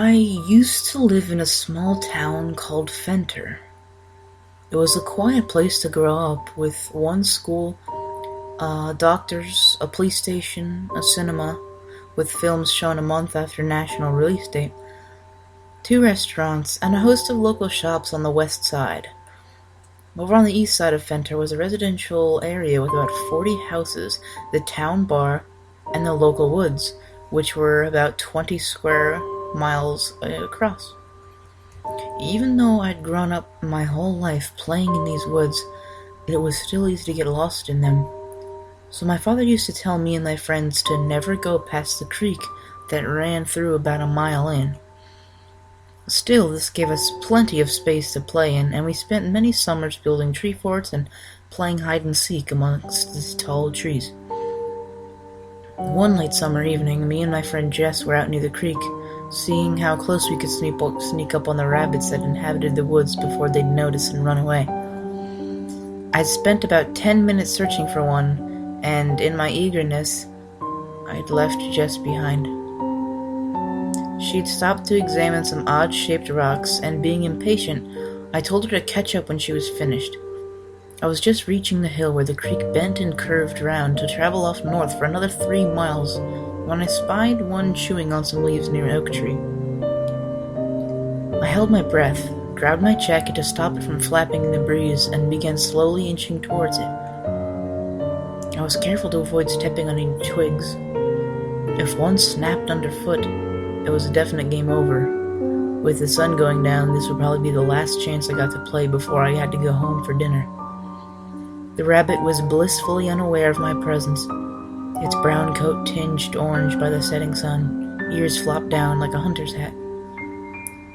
I used to live in a small town called Fenter. It was a quiet place to grow up, with one school, doctors, a police station, a cinema, with films shown a month after national release date, two restaurants, and a host of local shops on the west side. Over on the east side of Fenter was a residential area with about 40 houses, the town bar, and the local woods, which were about 20 square miles across. Even though I'd grown up my whole life playing in these woods, it was still easy to get lost in them. So my father used to tell me and my friends to never go past the creek that ran through about a mile in. Still, this gave us plenty of space to play in, and we spent many summers building tree forts and playing hide-and-seek amongst these tall trees. One late summer evening, me and my friend Jess were out near the creek, seeing how close we could sneak up on the rabbits that inhabited the woods before they'd notice and run away. I'd spent about 10 minutes searching for one, and in my eagerness, I'd left Jess behind. She'd stopped to examine some odd-shaped rocks, and being impatient, I told her to catch up when she was finished. I was just reaching the hill where the creek bent and curved round to travel off north for another 3 miles when I spied one chewing on some leaves near an oak tree. I held my breath, grabbed my jacket to stop it from flapping in the breeze, and began slowly inching towards it. I was careful to avoid stepping on any twigs. If one snapped underfoot, it was a definite game over. With the sun going down, this would probably be the last chance I got to play before I had to go home for dinner. The rabbit was blissfully unaware of my presence, its brown coat tinged orange by the setting sun, ears flopped down like a hunter's hat.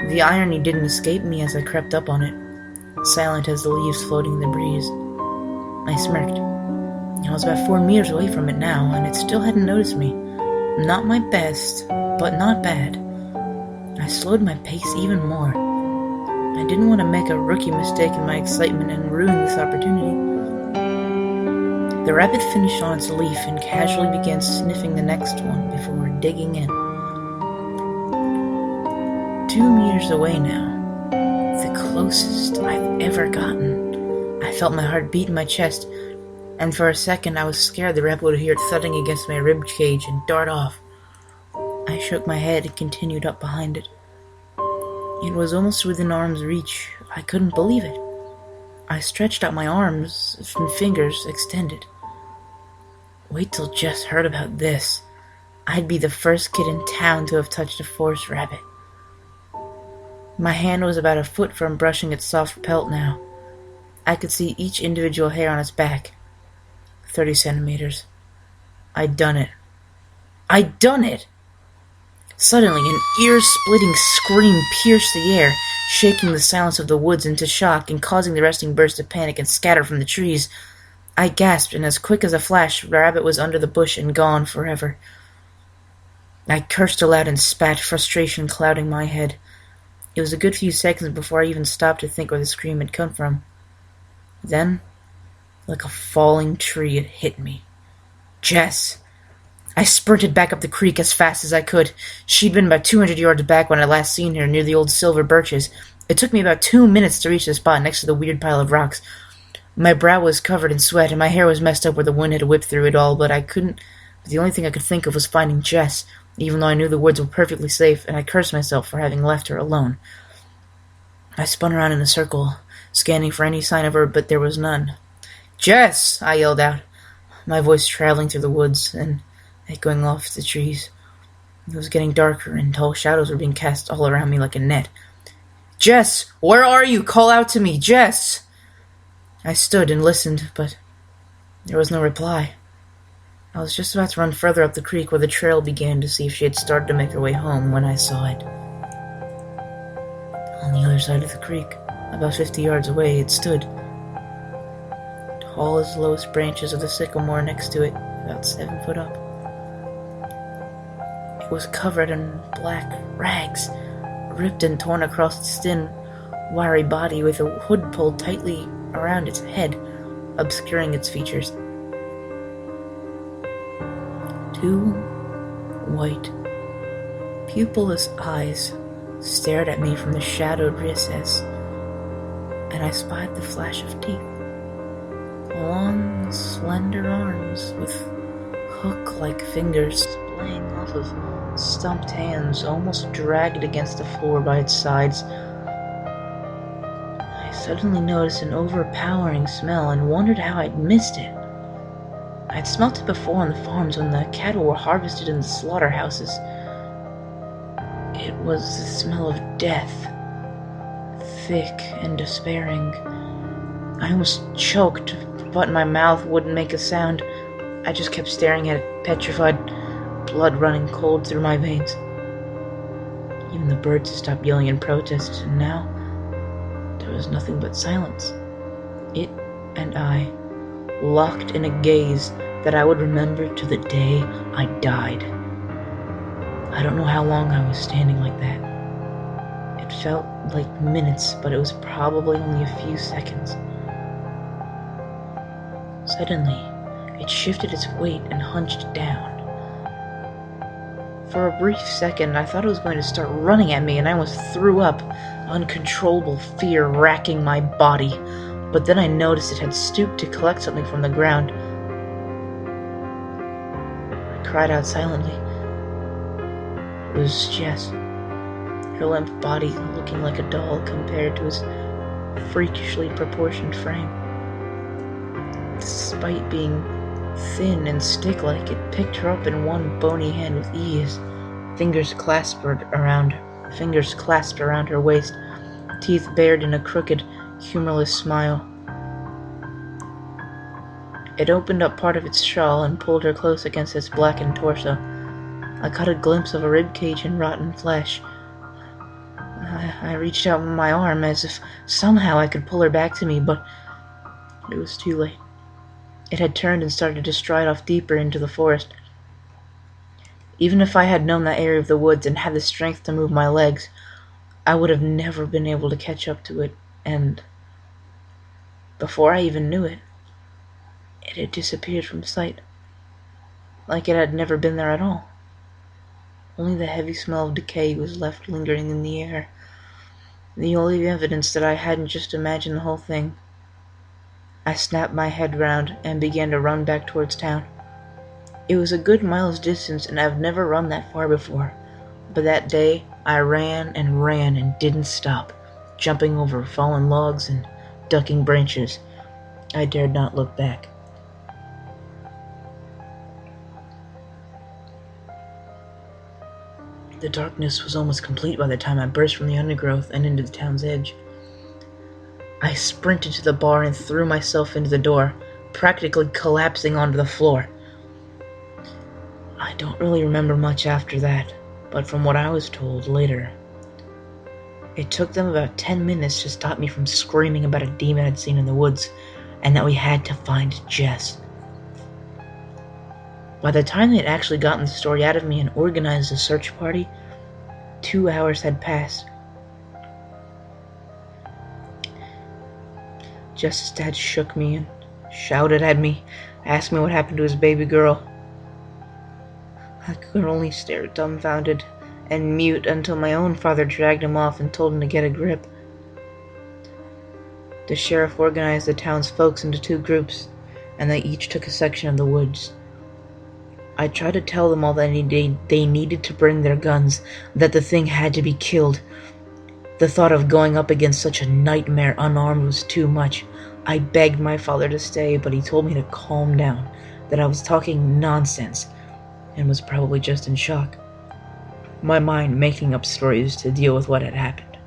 The irony didn't escape me as I crept up on it, silent as the leaves floating in the breeze. I smirked. I was about 4 meters away from it now, and it still hadn't noticed me. Not my best, but not bad. I slowed my pace even more. I didn't want to make a rookie mistake in my excitement and ruin this opportunity. The rabbit finished on its leaf and casually began sniffing the next one before digging in. 2 meters away now, the closest I've ever gotten. I felt my heart beat in my chest, and for a second I was scared the rabbit would hear it thudding against my rib cage and dart off. I shook my head and continued up behind it. It was almost within arm's reach. I couldn't believe it. I stretched out my arms and fingers extended. Wait till Jess heard about this. I'd be the first kid in town to have touched a forest rabbit. My hand was about a foot from brushing its soft pelt now. I could see each individual hair on its back. 30 centimeters. I'd done it. I'd done it! Suddenly, an ear-splitting scream pierced the air, shaking the silence of the woods into shock and causing the resting birds to panic and scatter from the trees. I gasped, and as quick as a flash, the rabbit was under the bush and gone forever. I cursed aloud and spat, frustration clouding my head. It was a good few seconds before I even stopped to think where the scream had come from. Then, like a falling tree, it hit me. Jess! I sprinted back up the creek as fast as I could. She'd been about 200 yards back when I last seen her, near the old silver birches. It took me about 2 minutes to reach the spot next to the weird pile of rocks. My brow was covered in sweat, and my hair was messed up where the wind had whipped through it all, but the only thing I could think of was finding Jess, even though I knew the woods were perfectly safe, and I cursed myself for having left her alone. I spun around in a circle, scanning for any sign of her, but there was none. "Jess!" I yelled out, my voice traveling through the woods and echoing off the trees. It was getting darker, and tall shadows were being cast all around me like a net. "Jess! Where are you? Call out to me! Jess!" I stood and listened, but there was no reply. I was just about to run further up the creek where the trail began to see if she had started to make her way home when I saw it. On the other side of the creek, about 50 yards away, it stood, tall as the lowest branches of the sycamore next to it, about 7 foot up. It was covered in black rags, ripped and torn across its thin, wiry body with a hood pulled tightly around its head, obscuring its features. 2 white, pupilless eyes stared at me from the shadowed recess, and I spied the flash of teeth. Long, slender arms with hook-like fingers splaying off of stumped hands, almost dragged against the floor by its sides. I suddenly noticed an overpowering smell and wondered how I'd missed it. I'd smelt it before on the farms when the cattle were harvested in the slaughterhouses. It was the smell of death, thick and despairing. I almost choked, but my mouth wouldn't make a sound. I just kept staring at it, petrified, blood running cold through my veins. Even the birds had stopped yelling in protest, and now there was nothing but silence. It and I, locked in a gaze that I would remember to the day I died. I don't know how long I was standing like that. It felt like minutes, but it was probably only a few seconds. Suddenly, it shifted its weight and hunched down. For a brief second, I thought it was going to start running at me, and I almost threw up, uncontrollable fear racking my body. But then I noticed it had stooped to collect something from the ground. I cried out silently. It was Jess, her limp body looking like a doll compared to his freakishly proportioned frame. Despite being thin and stick-like, it picked her up in one bony hand with ease, fingers clasped around her waist, teeth bared in a crooked, humorless smile. It opened up part of its shawl and pulled her close against its blackened torso. I caught a glimpse of a ribcage and rotten flesh. I reached out my arm as if somehow I could pull her back to me, but it was too late. It had turned and started to stride off deeper into the forest. Even if I had known that area of the woods and had the strength to move my legs, I would have never been able to catch up to it, and before I even knew it, it had disappeared from sight, like it had never been there at all. Only the heavy smell of decay was left lingering in the air, the only evidence that I hadn't just imagined the whole thing. I snapped my head round and began to run back towards town. It was a good mile's distance, and I've never run that far before, but that day I ran and didn't stop, jumping over fallen logs and ducking branches. I dared not look back. The darkness was almost complete by the time I burst from the undergrowth and into the town's edge. I sprinted to the bar and threw myself into the door, practically collapsing onto the floor. I don't really remember much after that, but from what I was told later, it took them about 10 minutes to stop me from screaming about a demon I'd seen in the woods, and that we had to find Jess. By the time they'd actually gotten the story out of me and organized a search party, 2 hours had passed. Jess's dad shook me and shouted at me, asked me what happened to his baby girl. I could only stare dumbfounded and mute until my own father dragged him off and told him to get a grip. The sheriff organized the town's folks into 2 groups, and they each took a section of the woods. I tried to tell them all that they needed to bring their guns, that the thing had to be killed. The thought of going up against such a nightmare unarmed was too much. I begged my father to stay, but he told me to calm down, that I was talking nonsense, and was probably just in shock. My mind making up stories to deal with what had happened.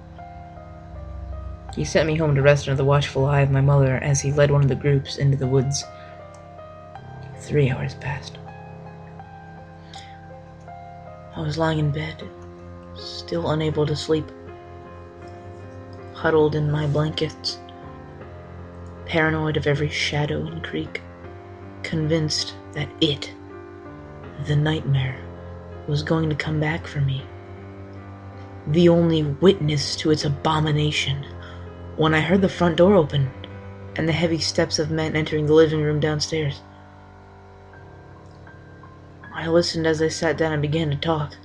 He sent me home to rest under the watchful eye of my mother as he led one of the groups into the woods. 3 hours passed. I was lying in bed, still unable to sleep, huddled in my blankets, paranoid of every shadow and creak, convinced that the nightmare, was going to come back for me. The only witness to its abomination, when I heard the front door open and the heavy steps of men entering the living room downstairs. I listened as they sat down and began to talk.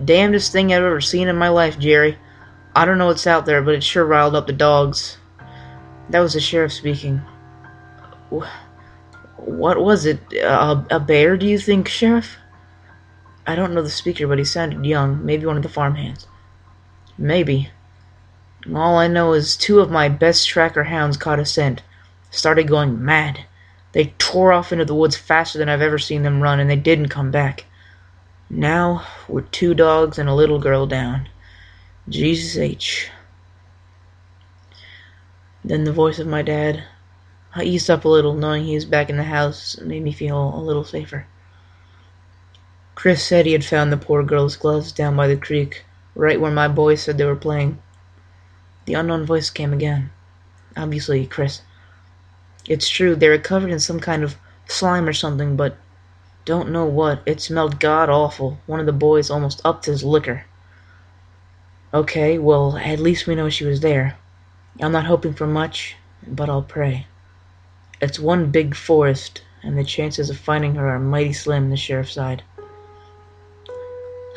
Damnedest thing I've ever seen in my life, Jerry. I don't know what's out there, but it sure riled up the dogs. That was the sheriff speaking. What was it? A bear, do you think, Sheriff? I don't know the speaker, but he sounded young. Maybe one of the farmhands. Maybe. All I know is 2 of my best tracker hounds caught a scent. Started going mad. They tore off into the woods faster than I've ever seen them run, and they didn't come back. Now, we're 2 dogs and a little girl down. Jesus H. Then the voice of my dad. I eased up a little, knowing he was back in the house, and made me feel a little safer. Chris said he had found the poor girl's gloves down by the creek, right where my boys said they were playing. The unknown voice came again. Obviously, Chris. It's true, they were covered in some kind of slime or something, but don't know what. It smelled god-awful. One of the boys almost upped his liquor. Okay, well, at least we know she was there. I'm not hoping for much, but I'll pray. It's one big forest, and the chances of finding her are mighty slim, the sheriff sighed.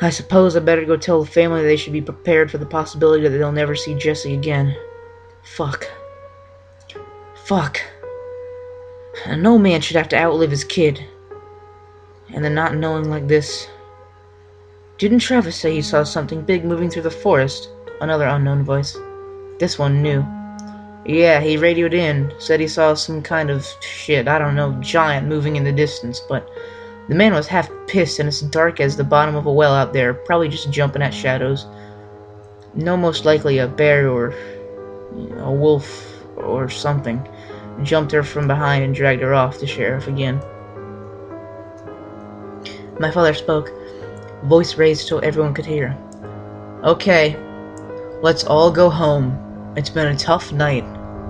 I suppose I better go tell the family they should be prepared for the possibility that they'll never see Jessie again. Fuck. And no man should have to outlive his kid. And then not knowing like this. Didn't Travis say he saw something big moving through the forest? Another unknown voice. This one knew. Yeah, he radioed in, said he saw some kind of shit, I don't know, giant moving in the distance, but the man was half pissed and it's dark as the bottom of a well out there, probably just jumping at shadows. No, most likely a bear or a wolf or something. Jumped her from behind and dragged her off, the sheriff again. My father spoke, voice raised so everyone could hear. Okay, let's all go home. It's been a tough night.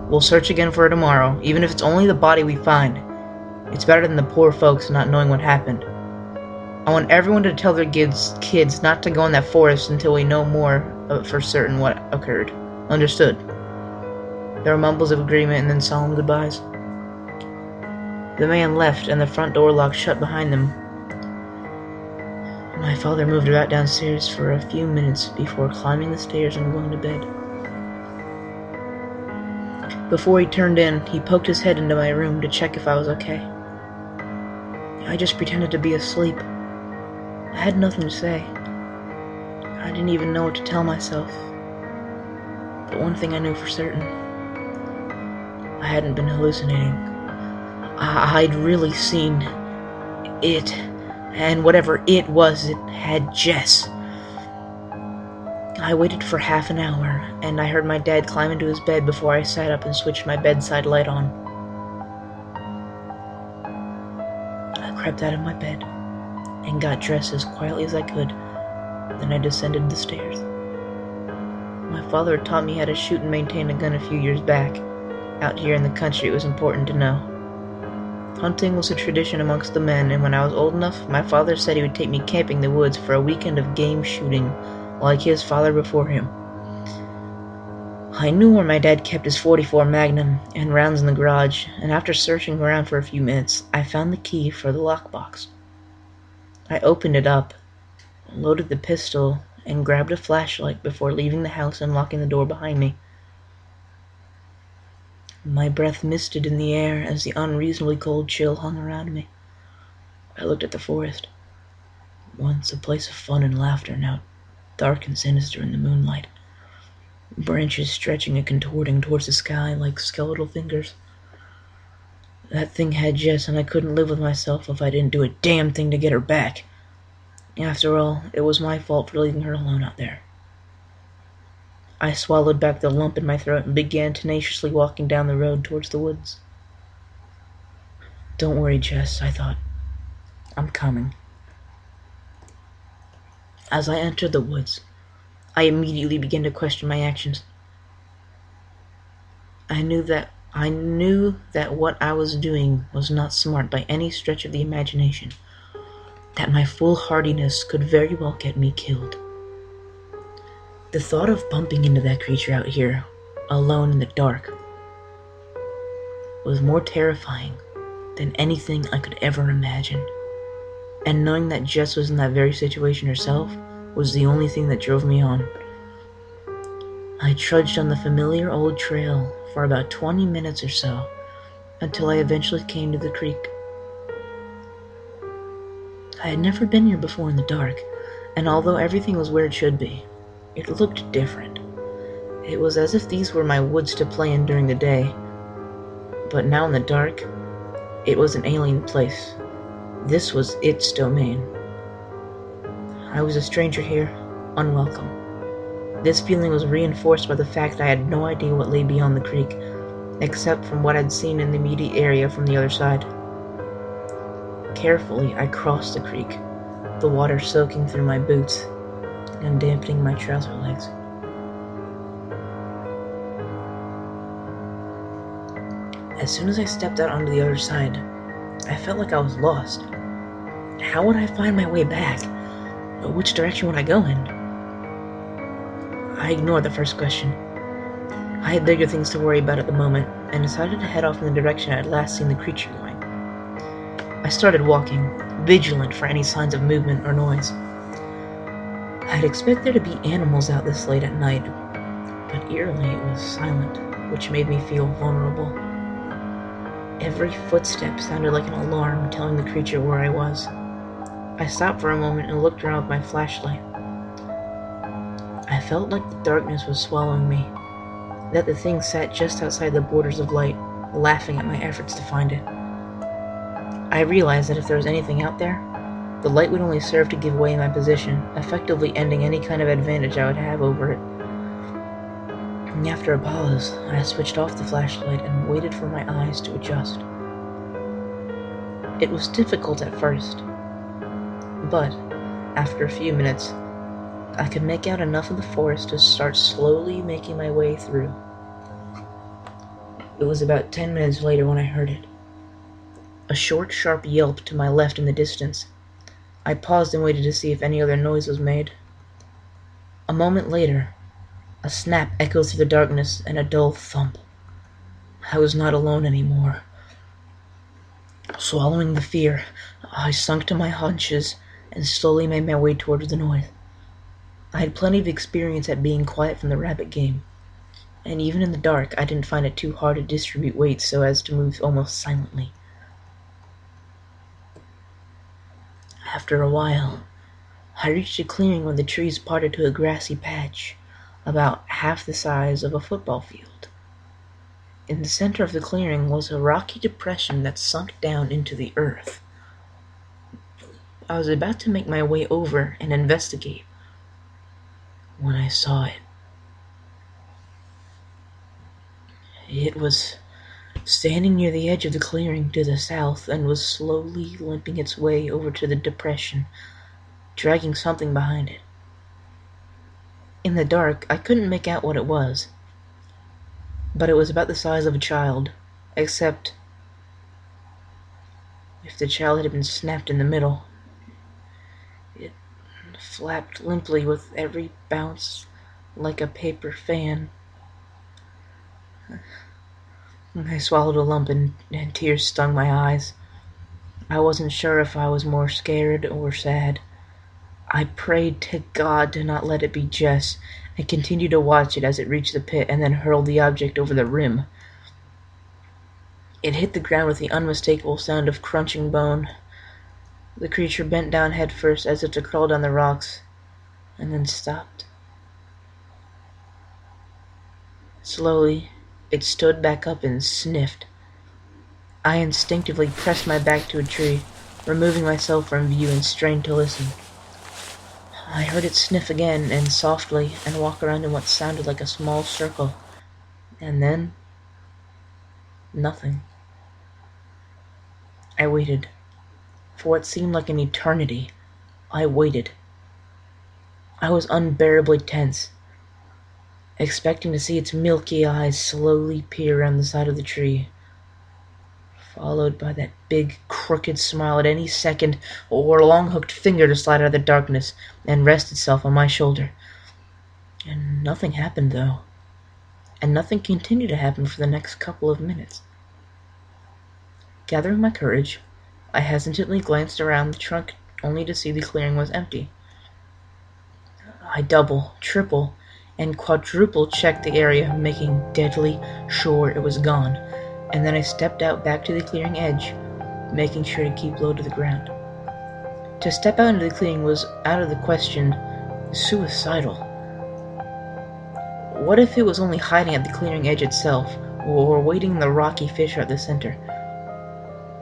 We'll search again for her tomorrow, even if it's only the body we find. It's better than the poor folks not knowing what happened. I want everyone to tell their kids not to go in that forest until we know more for certain what occurred. Understood? There were mumbles of agreement and then solemn goodbyes. The man left and the front door locked shut behind them. My father moved about downstairs for a few minutes before climbing the stairs and going to bed. Before he turned in, he poked his head into my room to check if I was okay. I just pretended to be asleep. I had nothing to say. I didn't even know what to tell myself. But one thing I knew for certain. I hadn't been hallucinating. I'd really seen it, and whatever it was, it had Jess. I waited for half an hour, and I heard my dad climb into his bed before I sat up and switched my bedside light on. I crept out of my bed and got dressed as quietly as I could. Then I descended the stairs. My father taught me how to shoot and maintain a gun a few years back. Out here in the country, it was important to know. Hunting was a tradition amongst the men, and when I was old enough, my father said he would take me camping in the woods for a weekend of game shooting, like his father before him. I knew where my dad kept his .44 Magnum and rounds in the garage, and after searching around for a few minutes, I found the key for the lockbox. I opened it up, loaded the pistol, and grabbed a flashlight before leaving the house and locking the door behind me. My breath misted in the air as the unreasonably cold chill hung around me. I looked at the forest. Once a place of fun and laughter, now dark and sinister in the moonlight. Branches stretching and contorting towards the sky like skeletal fingers. That thing had Jess, and I couldn't live with myself if I didn't do a damn thing to get her back. After all, it was my fault for leaving her alone out there. I swallowed back the lump in my throat and began tenaciously walking down the road towards the woods. Don't worry, Jess, I thought. I'm coming. As I entered the woods, I immediately began to question my actions. I knew that what I was doing was not smart by any stretch of the imagination, that my foolhardiness could very well get me killed. The thought of bumping into that creature out here, alone in the dark, was more terrifying than anything I could ever imagine. And knowing that Jess was in that very situation herself was the only thing that drove me on. I trudged on the familiar old trail for about 20 minutes or so, until I eventually came to the creek. I had never been here before in the dark, and although everything was where it should be, it looked different. It was as if these were my woods to play in during the day, but now in the dark, it was an alien place. This was its domain. I was a stranger here, unwelcome. This feeling was reinforced by the fact that I had no idea what lay beyond the creek, except from what I'd seen in the immediate area from the other side. Carefully, I crossed the creek, the water soaking through my boots and dampening my trouser legs. As soon as I stepped out onto the other side, I felt like I was lost. How would I find my way back? Which direction would I go in? I ignored the first question. I had bigger things to worry about at the moment, and decided to head off in the direction I had last seen the creature going. I started walking, vigilant for any signs of movement or noise. I'd expect there to be animals out this late at night, but eerily it was silent, which made me feel vulnerable. Every footstep sounded like an alarm telling the creature where I was. I stopped for a moment and looked around with my flashlight. I felt like the darkness was swallowing me, that the thing sat just outside the borders of light, laughing at my efforts to find it. I realized that if there was anything out there, the light would only serve to give away my position, effectively ending any kind of advantage I would have over it. And after a pause, I switched off the flashlight and waited for my eyes to adjust. It was difficult at first, but after a few minutes, I could make out enough of the forest to start slowly making my way through. It was about 10 minutes later when I heard it. A short, sharp yelp to my left in the distance. I paused and waited to see if any other noise was made. A moment later, a snap echoed through the darkness and a dull thump. I was not alone anymore. Swallowing the fear, I sunk to my haunches and slowly made my way towards the noise. I had plenty of experience at being quiet from the rabbit game, and even in the dark I didn't find it too hard to distribute weight so as to move almost silently. After a while, I reached a clearing where the trees parted to a grassy patch, about half the size of a football field. In the center of the clearing was a rocky depression that sunk down into the earth. I was about to make my way over and investigate when I saw it. It was standing near the edge of the clearing to the south and was slowly limping its way over to the depression, dragging something behind it. In the dark, I couldn't make out what it was, but it was about the size of a child, except if the child had been snapped in the middle. It flapped limply with every bounce like a paper fan. I swallowed a lump and tears stung my eyes. I wasn't sure if I was more scared or sad. I prayed to God to not let it be Jess, and continued to watch it as it reached the pit and then hurled the object over the rim. It hit the ground with the unmistakable sound of crunching bone. The creature bent down headfirst as if to crawl down the rocks, and then stopped. Slowly, it stood back up and sniffed. I instinctively pressed my back to a tree, removing myself from view and strained to listen. I heard it sniff again and softly and walk around in what sounded like a small circle. And then, nothing. I waited. For what seemed like an eternity, I waited. I was unbearably tense, expecting to see its milky eyes slowly peer around the side of the tree, followed by that big, crooked smile at any second, or a long-hooked finger to slide out of the darkness and rest itself on my shoulder. And nothing happened, though. And nothing continued to happen for the next couple of minutes. Gathering my courage, I hesitantly glanced around the trunk only to see the clearing was empty. I double, triple, and quadruple checked the area, making deadly sure it was gone, and then I stepped out back to the clearing edge, making sure to keep low to the ground. To step out into the clearing was out of the question, suicidal. What if it was only hiding at the clearing edge itself, or waiting in the rocky fissure at the center?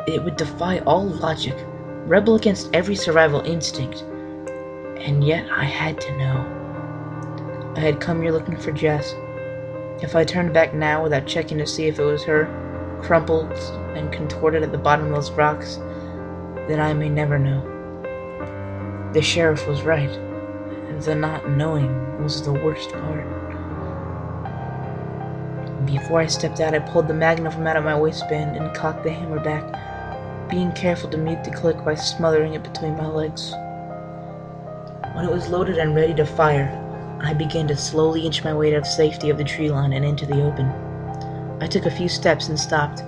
It would defy all logic, rebel against every survival instinct, and yet I had to know. I had come here looking for Jess. If I turned back now without checking to see if it was her, crumpled and contorted at the bottom of those rocks, then I may never know. The sheriff was right. The not knowing was the worst part. Before I stepped out, I pulled the magnum from out of my waistband and cocked the hammer back, being careful to mute the click by smothering it between my legs. When it was loaded and ready to fire, I began to slowly inch my way out of safety of the tree line and into the open. I took a few steps and stopped,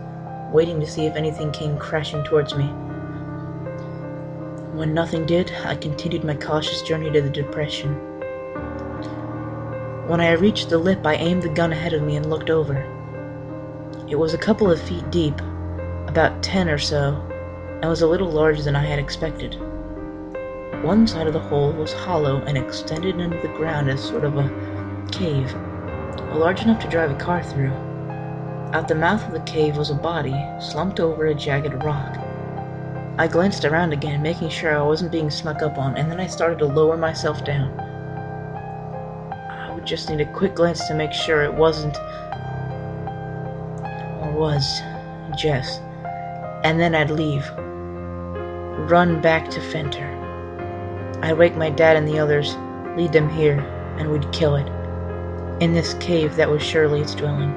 waiting to see if anything came crashing towards me. When nothing did, I continued my cautious journey to the depression. When I reached the lip, I aimed the gun ahead of me and looked over. It was a couple of feet deep, about 10 or so, and was a little larger than I had expected. One side of the hole was hollow and extended into the ground as sort of a cave, large enough to drive a car through. At the mouth of the cave was a body, slumped over a jagged rock. I glanced around again, making sure I wasn't being snuck up on, and then I started to lower myself down. I would just need a quick glance to make sure it wasn't, or was, Jess, and then I'd leave. Run back to Fenter. I'd wake my dad and the others, lead them here, and we'd kill it. In this cave that was surely its dwelling.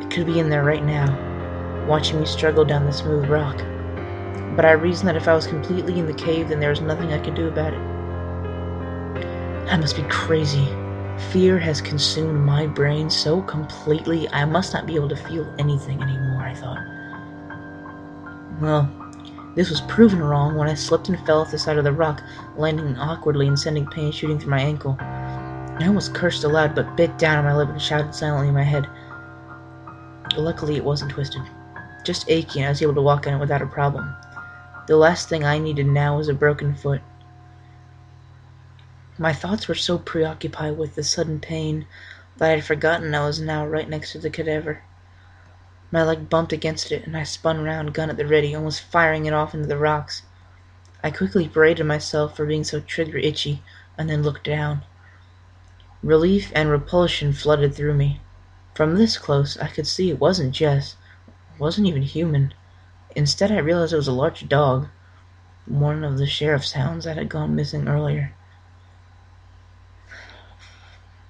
It could be in there right now, watching me struggle down the smooth rock. But I reasoned that if I was completely in the cave, then there was nothing I could do about it. I must be crazy. Fear has consumed my brain so completely, I must not be able to feel anything anymore, I thought. Well, this was proven wrong when I slipped and fell off the side of the rock, landing awkwardly and sending pain shooting through my ankle. I almost cursed aloud, but bit down on my lip and shouted silently in my head. Luckily, it wasn't twisted. Just achy, and I was able to walk on it without a problem. The last thing I needed now was a broken foot. My thoughts were so preoccupied with the sudden pain that I had forgotten I was now right next to the cadaver. My leg bumped against it, and I spun round, gun at the ready, almost firing it off into the rocks. I quickly berated myself for being so trigger itchy, and then looked down. Relief and repulsion flooded through me. From this close, I could see it wasn't Jess. It wasn't even human. Instead, I realized it was a large dog, one of the sheriff's hounds that had gone missing earlier.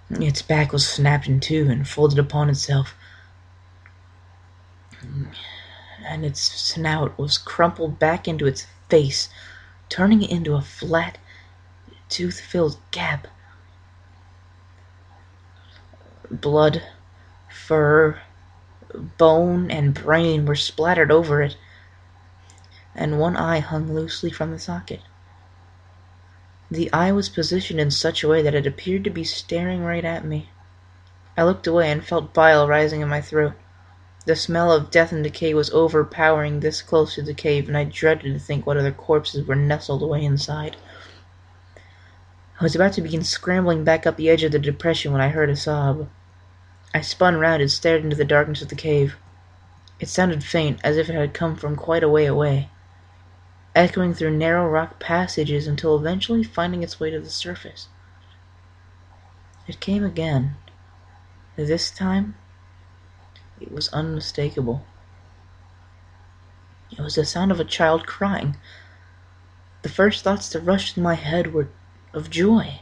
Its back was snapped in two and folded upon itself, and its snout was crumpled back into its face, turning it into a flat, tooth-filled gap. Blood, fur, bone, and brain were splattered over it, and one eye hung loosely from the socket. The eye was positioned in such a way that it appeared to be staring right at me. I looked away and felt bile rising in my throat. The smell of death and decay was overpowering this close to the cave, and I dreaded to think what other corpses were nestled away inside. I was about to begin scrambling back up the edge of the depression when I heard a sob. I spun round and stared into the darkness of the cave. It sounded faint, as if it had come from quite a way away, echoing through narrow rock passages until eventually finding its way to the surface. It came again. This time, it was unmistakable. It was the sound of a child crying. The first thoughts that rushed through my head were of joy.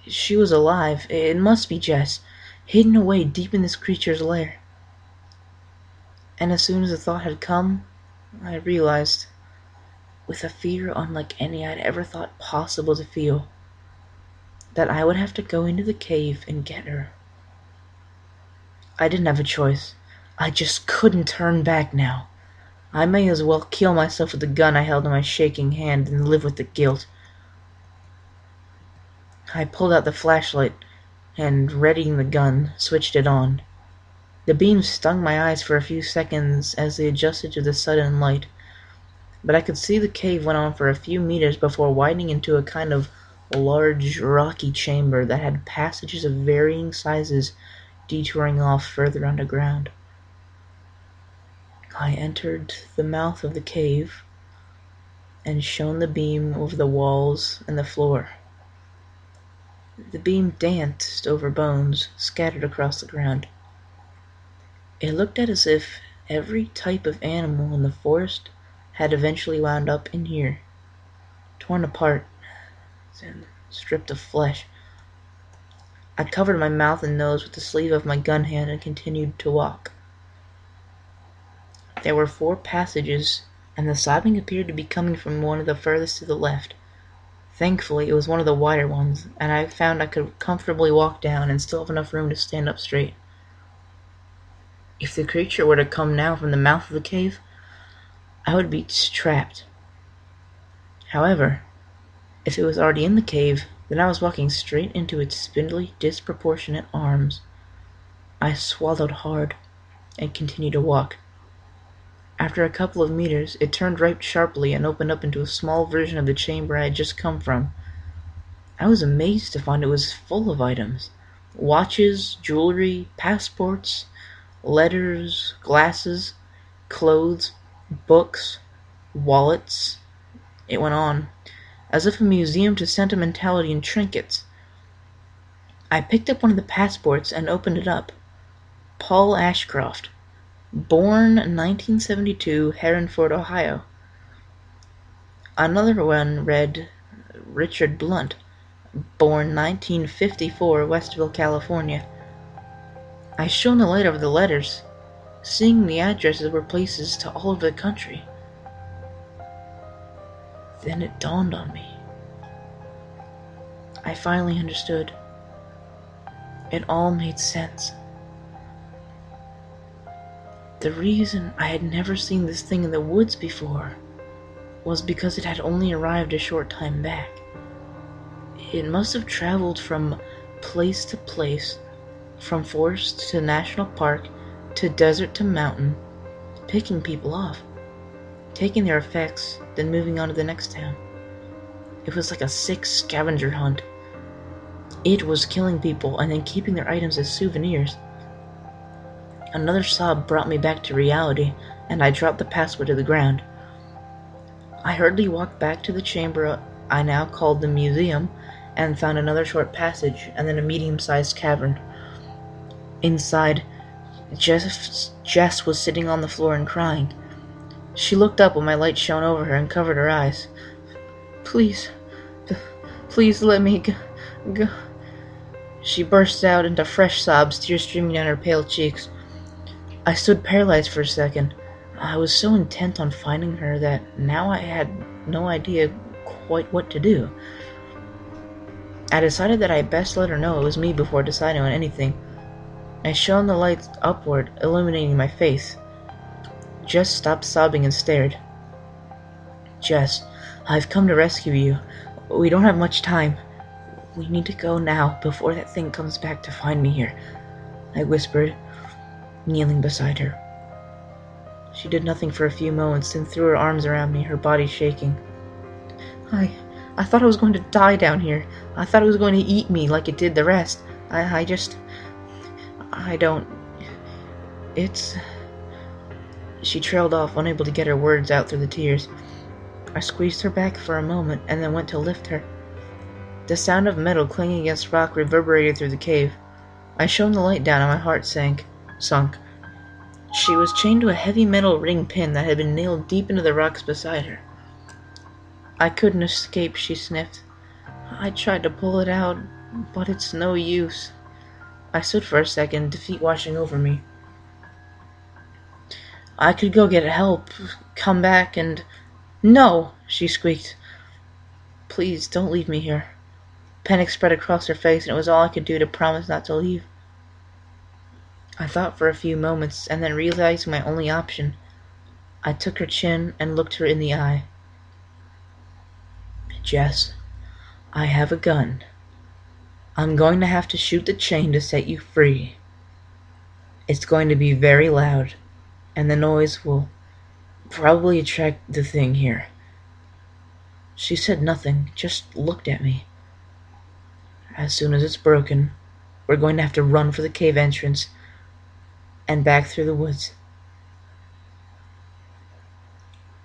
She was alive. It must be Jess, hidden away deep in this creature's lair. And as soon as the thought had come, I realized, with a fear unlike any I'd ever thought possible to feel, that I would have to go into the cave and get her. I didn't have a choice. I just couldn't turn back now. I may as well kill myself with the gun I held in my shaking hand and live with the guilt. I pulled out the flashlight and, readying the gun, switched it on. The beam stung my eyes for a few seconds as they adjusted to the sudden light, but I could see the cave went on for a few meters before widening into a kind of large, rocky chamber that had passages of varying sizes detouring off further underground. I entered the mouth of the cave and shone the beam over the walls and the floor. The beam danced over bones scattered across the ground. It looked as if every type of animal in the forest had eventually wound up in here, torn apart and stripped of flesh. I covered my mouth and nose with the sleeve of my gun hand and continued to walk. There were 4 passages, and the sobbing appeared to be coming from one of the furthest to the left. Thankfully, it was one of the wider ones, and I found I could comfortably walk down and still have enough room to stand up straight. If the creature were to come now from the mouth of the cave, I would be trapped. However, if it was already in the cave, then I was walking straight into its spindly, disproportionate arms. I swallowed hard and continued to walk. After a couple of meters, it turned right sharply and opened up into a small version of the chamber I had just come from. I was amazed to find it was full of items. Watches, jewelry, passports, letters, glasses, clothes, books, wallets. It went on, as if a museum to sentimentality and trinkets. I picked up one of the passports and opened it up. Paul Ashcroft, born 1972, Herronford, Ohio. Another one read Richard Blunt, born 1954, Westville, California. I shone the light over the letters. Seeing the addresses were places to all over the country. Then it dawned on me. I finally understood. It all made sense. The reason I had never seen this thing in the woods before was because it had only arrived a short time back. It must have traveled from place to place, from forest to national park, to desert to mountain, picking people off, taking their effects, then moving on to the next town. It was like a sick scavenger hunt. It was killing people and then keeping their items as souvenirs. Another sob brought me back to reality, and I dropped the password to the ground. I hurriedly walked back to the chamber I now called the museum, and found another short passage, and then a medium-sized cavern. Inside, Jess was sitting on the floor and crying. She looked up when my light shone over her and covered her eyes. Please let me go. She burst out into fresh sobs, tears streaming down her pale cheeks. I stood paralyzed for a second. I was so intent on finding her that now I had no idea quite what to do. I decided that I best let her know it was me before deciding on anything. I shone the light upward, illuminating my face. Jess stopped sobbing and stared. Jess, I've come to rescue you. We don't have much time. We need to go now, before that thing comes back to find me here, I whispered, kneeling beside her. She did nothing for a few moments, then threw her arms around me, her body shaking. I thought I was going to die down here. I thought it was going to eat me like it did the rest. I don't... It's... She trailed off, unable to get her words out through the tears. I squeezed her back for a moment, and then went to lift her. The sound of metal clanging against rock reverberated through the cave. I shone the light down, and my heart sunk. She was chained to a heavy metal ring pin that had been nailed deep into the rocks beside her. I couldn't escape, she sniffed. I tried to pull it out, but it's no use. I stood for a second, defeat washing over me. I could go get help, come back and... No, she squeaked. Please, don't leave me here. Panic spread across her face, and it was all I could do to promise not to leave. I thought for a few moments, and then realizing my only option, I took her chin and looked her in the eye. Jess, I have a gun. I'm going to have to shoot the chain to set you free. It's going to be very loud, and the noise will probably attract the thing here." She said nothing, just looked at me. "As soon as it's broken, we're going to have to run for the cave entrance and back through the woods."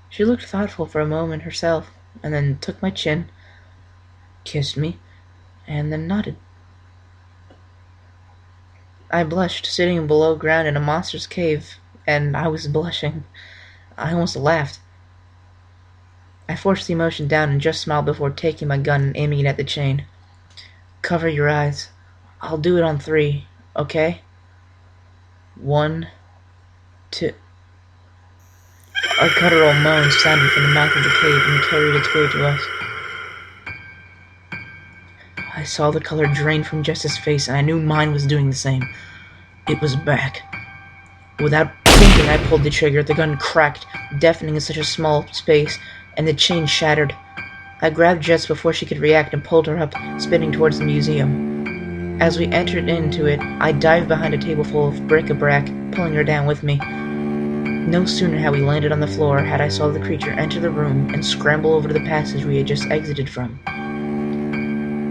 She looked thoughtful for a moment herself, and then took my chin, kissed me, and then nodded. I blushed, sitting below ground in a monster's cave, and I was blushing. I almost laughed. I forced the emotion down and just smiled before taking my gun and aiming it at the chain. "Cover your eyes. I'll do it on 3, okay? 1, 2. A guttural moan sounded from the mouth of the cave and carried its way to us. I saw the color drain from Jess's face, and I knew mine was doing the same. It was back. Without thinking, I pulled the trigger. The gun cracked, deafening in such a small space, and the chain shattered. I grabbed Jess before she could react and pulled her up, spinning towards the museum. As we entered into it, I dived behind a table full of bric-a-brac, pulling her down with me. No sooner had we landed on the floor had I saw the creature enter the room and scramble over to the passage we had just exited from.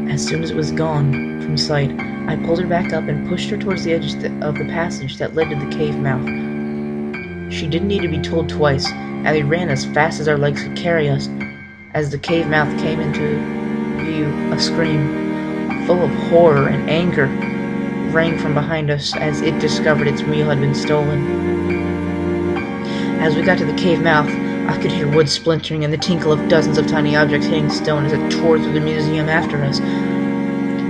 As soon as it was gone from sight, I pulled her back up and pushed her towards the edge of the passage that led to the cave mouth. She didn't need to be told twice, and we ran as fast as our legs could carry us. As the cave mouth came into view, a scream, full of horror and anger, rang from behind us as it discovered its meal had been stolen. As we got to the cave mouth, I could hear wood splintering and the tinkle of dozens of tiny objects hitting stone as it tore through the museum after us.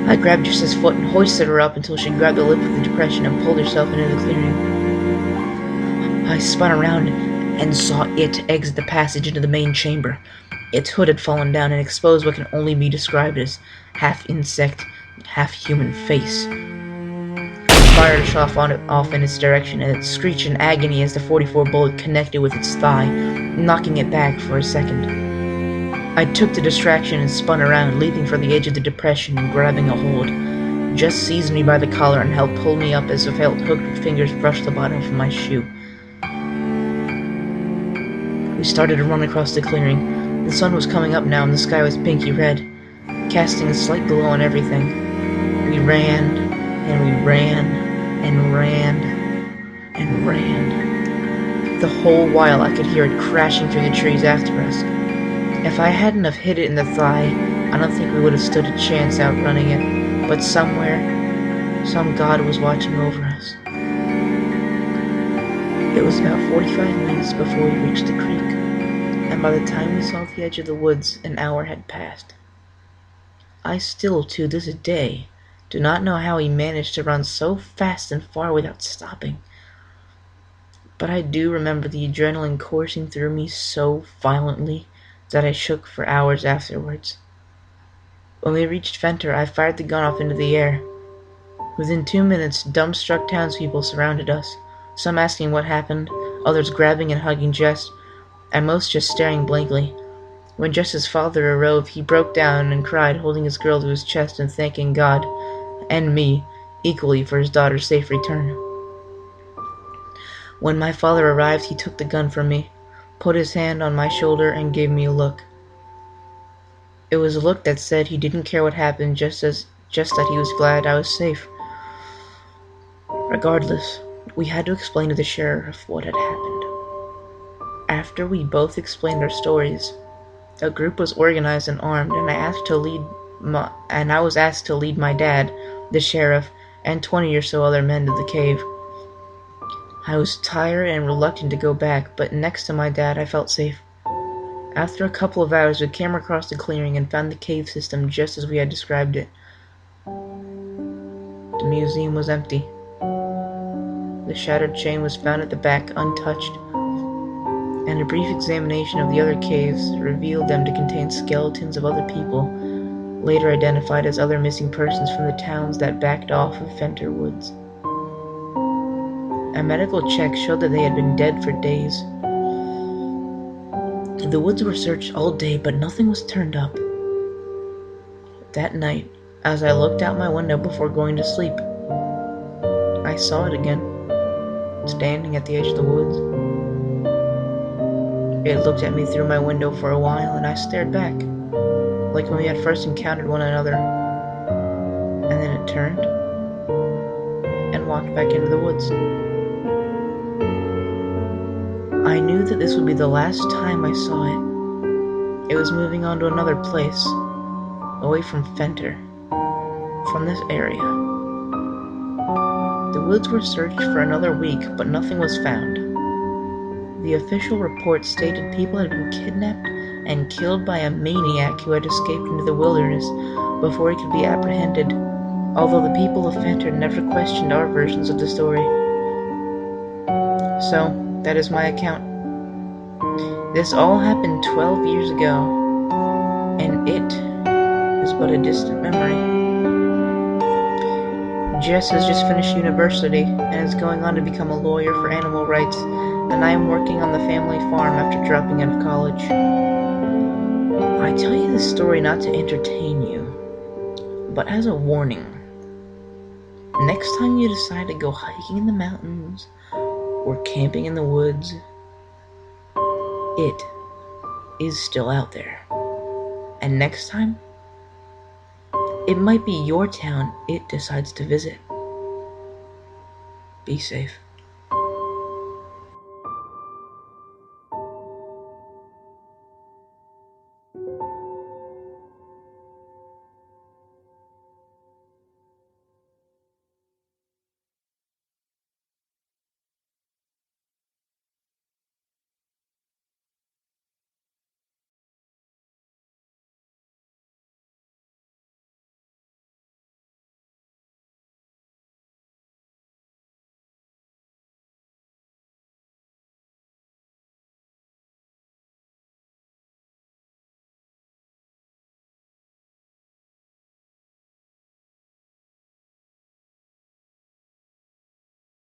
I grabbed Jess's foot and hoisted her up until she grabbed the lip of the depression and pulled herself into the clearing. I spun around and saw it exit the passage into the main chamber. Its hood had fallen down and exposed what can only be described as half-insect, half-human face. I fired a shot off in its direction, and it screeched in agony as the .44 bullet connected with its thigh, knocking it back for a second. I took the distraction and spun around, leaping for the edge of the depression and grabbing a hold. Jess seized me by the collar and helped pull me up as I felt hooked fingers brush the bottom of my shoe. We started to run across the clearing. The sun was coming up now and the sky was pinky red, casting a slight glow on everything. We ran, and we ran, and ran, and ran. The whole while I could hear it crashing through the trees after us. If I hadn't have hit it in the thigh, I don't think we would have stood a chance outrunning it, but somewhere, some god was watching over us. It was about 45 minutes before we reached the creek, and by the time we saw the edge of the woods, an hour had passed. I still, to this day, do not know how he managed to run so fast and far without stopping. But I do remember the adrenaline coursing through me so violently that I shook for hours afterwards. When we reached Fenter, I fired the gun off into the air. Within 2 minutes, dumbstruck townspeople surrounded us, some asking what happened, others grabbing and hugging Jess, and most just staring blankly. When Jess's father arrived, he broke down and cried, holding his girl to his chest and thanking God, and me, equally for his daughter's safe return. When my father arrived, he took the gun from me, put his hand on my shoulder, and gave me a look. It was a look that said he didn't care what happened, just that he was glad I was safe. Regardless, we had to explain to the sheriff what had happened. After we both explained our stories, a group was organized and armed, and I was asked to lead my dad, the sheriff, and 20 or so other men to the cave. I was tired and reluctant to go back, but next to my dad I felt safe. After a couple of hours, we came across the clearing and found the cave system just as we had described it. The museum was empty. The shattered chain was found at the back untouched, and a brief examination of the other caves revealed them to contain skeletons of other people, later identified as other missing persons from the towns that backed off of Fenter Woods. A medical check showed that they had been dead for days. The woods were searched all day, but nothing was turned up. That night, As I looked out my window before going to sleep, I saw it again, standing at the edge of the woods. It looked at me through my window for a while, and I stared back, like when we had first encountered one another. And then it turned and walked back into the woods. I knew that this would be the last time I saw it. It was moving on to another place, away from Fenter, from this area. The woods were searched for another week, but nothing was found. The official report stated people had been kidnapped and killed by a maniac who had escaped into the wilderness before he could be apprehended, although the people of Fenter never questioned our versions of the story. So, that is my account. This all happened 12 years ago, and it is but a distant memory. Jess has just finished university and is going on to become a lawyer for animal rights, and I am working on the family farm after dropping out of college. I tell you this story not to entertain you, but as a warning. Next time you decide to go hiking in the mountains or camping in the woods, it is still out there. And next time, it might be your town it decides to visit. Be safe.